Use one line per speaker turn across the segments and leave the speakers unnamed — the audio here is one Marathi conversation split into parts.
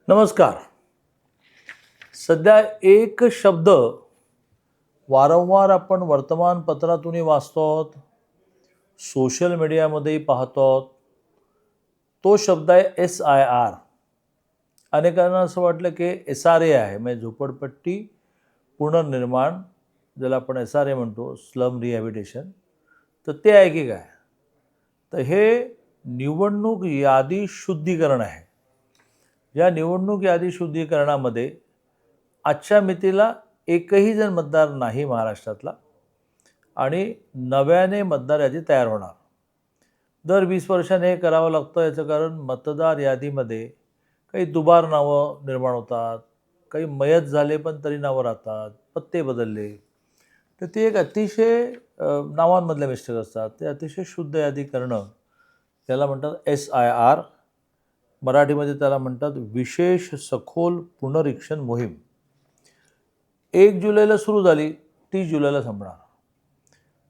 नमस्कार. सध्या एक शब्द वारंवार आपण वर्तमानपत्रातूनही वाचतो आहोत, सोशल मीडियामध्येही पाहतो आहोत. तो शब्द आहे SIR. अनेकांना असं वाटलं की SRA आहे, म्हणजे झोपडपट्टी पुनर्निर्माण, ज्याला आपण SRA म्हणतो, स्लम रिहॅबिलिटेशन. तर ते आहे की काय? तर हे निवडणूक यादी शुद्धीकरण आहे. या निवडणूक यादी शुद्धीकरणामध्ये आजच्या मितीला एकही जण मतदार नाही महाराष्ट्रातला, आणि नव्याने मतदार यादी तयार होणार. दर 20 वर्षांनी हे करावं लागतं. याचं कारण मतदार यादीमध्ये काही दुबार नावं निर्माण होतात, काही मयत झाले पण तरी नावं राहतात, पत्ते बदलले. तर ती एक अतिशय नावांमधले मिस्टेक असतात. ते अतिशय शुद्ध यादी करणं, त्याला म्हणतात SIR. मराठीमध्ये त्याला म्हणतात विशेष सखोल पुनरीक्षण मोहीम. 1 जुलैला सुरू झाली, 30 जुलैला संपणार.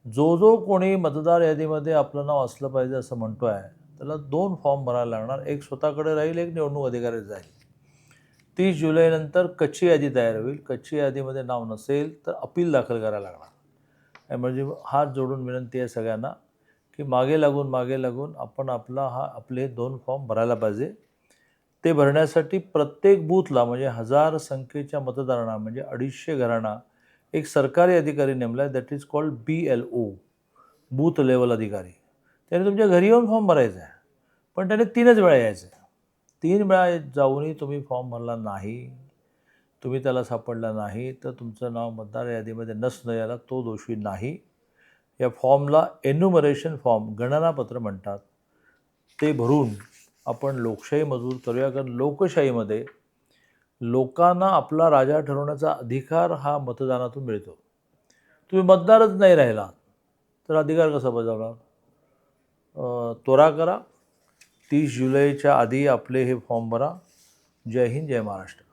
जो कोणी मतदार यादीमध्ये आपलं नाव असलं पाहिजे असं म्हणतो आहे, त्याला 2 फॉर्म भरायला लागणार. एक स्वतःकडे राहील, एक निवडणूक अधिकारी जाईल. 30 जुलैनंतर कच्ची यादी तयार होईल. कच्ची यादीमध्ये नाव नसेल तर अपील दाखल करायला लागणार. म्हणजे हात जोडून विनंती आहे सगळ्यांना की मागे लागून आपण आपले 2 फॉर्म भरायला पाहिजे. ते भरण्यासाठी प्रत्येक बूथला, म्हणजे 1000 संख्येच्या मतदारांना, म्हणजे 250 घरांना एक सरकारी अधिकारी नेमला आहे. That is called BLO, booth level अधिकारी. त्याने तुमच्या घरी येऊन फॉर्म भरायचा आहे, पण त्याने 3च वेळा यायचं आहे. 3 वेळा जाऊनही तुम्ही फॉर्म भरला नाही, तुम्ही त्याला सापडला नाही, तर तुमचं नाव मतदार यादीमध्ये नसणं याला तो दोषी नाही. या फॉर्मला एन्युमरेशन फॉर्म, गणनापत्र म्हणतात. ते भरून आपण लोकशाही मजबूत करूया. कारण लोकशाहीमध्ये लोकांना आपला राजा ठरवण्याचा अधिकार हा मतदानातून मिळतो. तुम्ही मतदारच नाही राहिला तर अधिकार कसा बजावणार? त्वरा करा. 30 जुलैच्या आधी आपले हे फॉर्म भरा. जय हिंद, जय महाराष्ट्र.